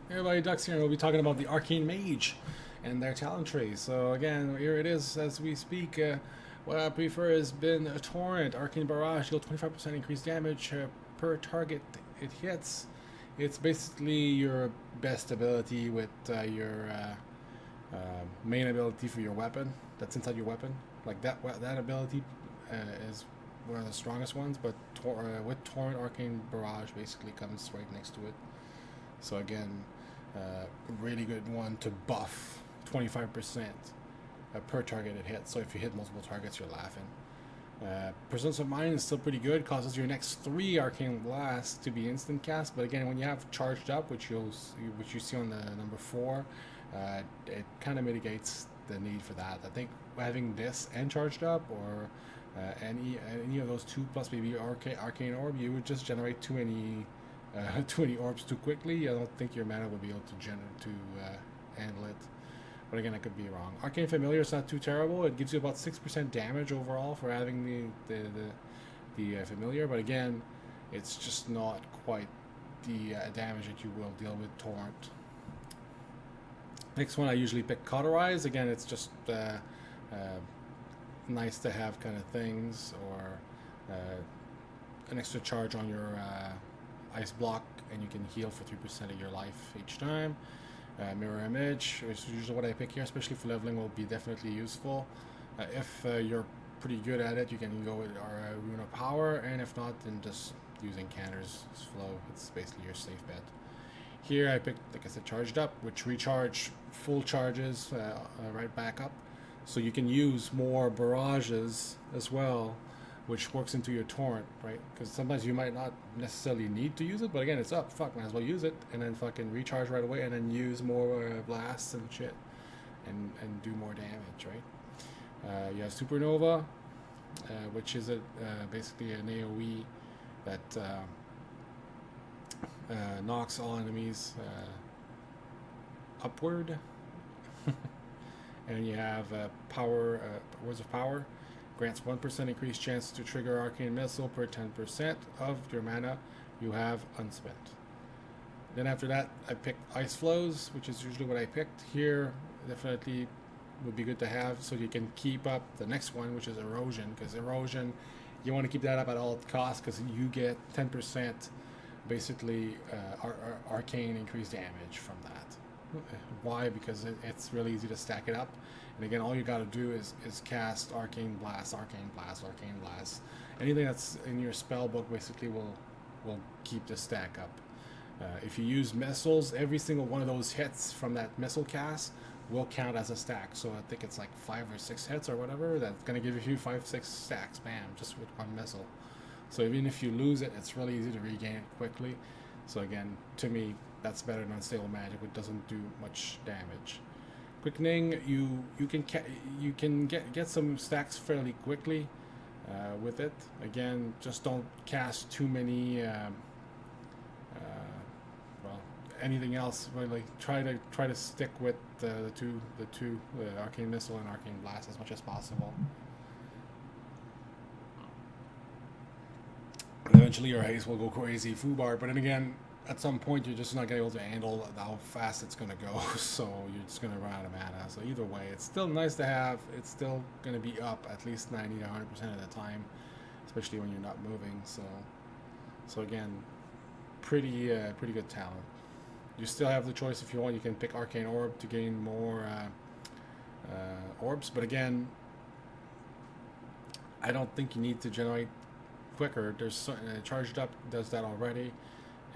Hey everybody, Ducks here, and we'll be talking about the Arcane Mage and their talent tree. So again, here it is as we speak. What I prefer has been a Torrent, Arcane Barrage, deal 25% increased damage per target it hits. It's basically your best ability with your main ability for your weapon that's inside your weapon. Like that ability is one of the strongest ones, but with Torrent, Arcane Barrage basically comes right next to it. So again, really good one to buff 25% per target it hits. So if you hit multiple targets, you're laughing. Presence of Mind is still pretty good. Causes your next 3 Arcane Blasts to be instant cast. But again, when you have charged up, which you see on the number 4, it kind of mitigates the need for that. I think having this and charged up, or any of those 2 plus maybe Arcane Orb, you would just generate too many orbs too quickly. I don't think your mana would be able to handle it. But again, I could be wrong. Arcane Familiar is not too terrible. It gives you about 6% damage overall for having the Familiar. But again, it's just not quite the damage that you will deal with Torrent. Next one, I usually pick Cauterize. Again, it's just nice to have kind of things, or an extra charge on your ice block, and you can heal for 3% of your life each time. Mirror Image, which is usually what I pick here, especially for leveling, will be definitely useful. If you're pretty good at it, you can go with our Rune of Power, and if not, then just using Cantor's Flow. It's basically your safe bet. Here I picked, like I said, Charged Up, which recharge full charges right back up. So you can use more barrages as well, which works into your Torrent, right? Because sometimes you might not necessarily need to use it, but again, it's up. Fuck, might as well use it, and then fucking recharge right away, and then use more blasts and shit, and do more damage, right? You have Supernova, which is basically an AoE that knocks all enemies upward. And you have Power, Words of Power. Grants 1% increased chance to trigger Arcane Missile per 10% of your mana you have unspent. Then after that, I picked Ice Flows, which is usually what I picked. Here, definitely would be good to have, so you can keep up the next one, which is Erosion, because Erosion, you want to keep that up at all costs, because you get 10% basically arcane increased damage from that. Why? Because it's really easy to stack it up. And again, all you got to do is cast Arcane Blast, Arcane Blast, Arcane Blast. Anything that's in your spell book basically will keep the stack up. If you use missiles, every single one of those hits from that missile cast will count as a stack. So I think it's like 5 or 6 hits or whatever. That's going to give you 5-6 stacks, bam, just with one missile. So even if you lose it, it's really easy to regain it quickly. So again, to me, that's better than Unstable Magic, which doesn't do much damage. Quickening, you can get some stacks fairly quickly with it. Again, just don't cast too many. Well, anything else really. Try to stick with the two Arcane Missile and Arcane Blast as much as possible. And eventually your haste will go crazy, Foobar. But then again, at some point you're just not going to be able to handle how fast it's going to go, so you're just going to run out of mana. So either way, it's still nice to have. It's still going to be up at least 90 to 100% of the time, especially when you're not moving. So again, pretty good talent. You still have the choice, if you want, you can pick Arcane Orb to gain more orbs, but again, I don't think you need to generate quicker. There's Charged Up does that already.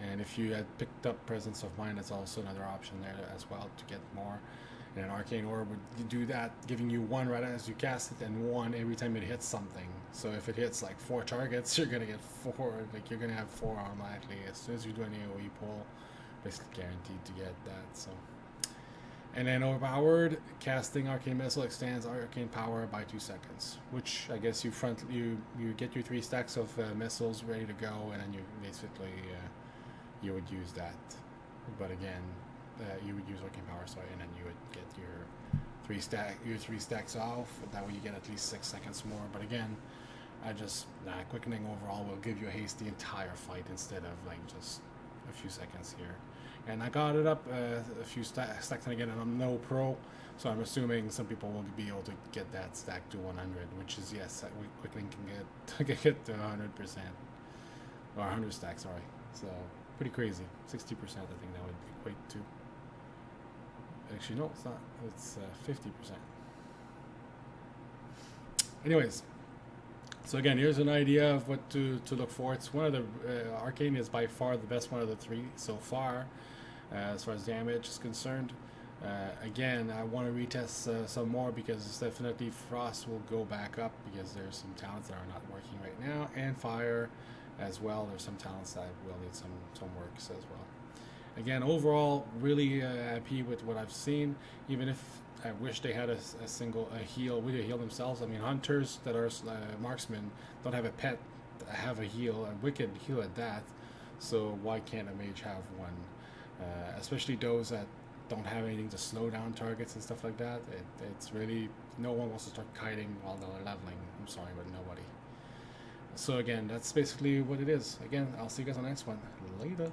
And if you had picked up Presence of Mind, that's also another option there as well to get more. And an Arcane Orb would do that, giving you 1 right as you cast it, and 1 every time it hits something. So if it hits like 4 targets, you're gonna get 4. Like you're gonna have 4 automatically as soon as you do an AoE pull. Basically guaranteed to get that. So. And then Overpowered, casting Arcane Missile extends Arcane Power by 2 seconds, which I guess you get your 3 stacks of missiles ready to go, and then you basically you would use that. But again, you would use Arcane Power, sorry, and then you would get your 3 stacks off. That way you get at least 6 seconds more. But again, Quickening overall will give you a haste the entire fight instead of like just a few seconds here. And I got it up a few stacks, and again, and I'm no pro, so I'm assuming some people will be able to get that stack to 100, which is, yes, we quickly can get to 100%, or 100 stacks, sorry. So, pretty crazy. 60%, I think that would equate to. Actually, no, it's not. It's 50%. Anyways, so again, here's an idea of what to look for. It's one of the Arcane is by far the best one of the three so far, as far as damage is concerned. Again, I want to retest some more because definitely Frost will go back up because there's some talents that are not working right now, and Fire as well. There's some talents that will need some works as well. Again, overall, really happy with what I've seen, even if I wish they had a heal. We heal themselves. I mean, hunters that are marksmen don't have a pet, have a heal, a wicked heal at that. So why can't a mage have one? Especially those that don't have anything to slow down targets and stuff like that. It's really, no one wants to start kiting while they're leveling. I'm sorry, but nobody. So again, that's basically what it is. Again, I'll see you guys on the next one. Later.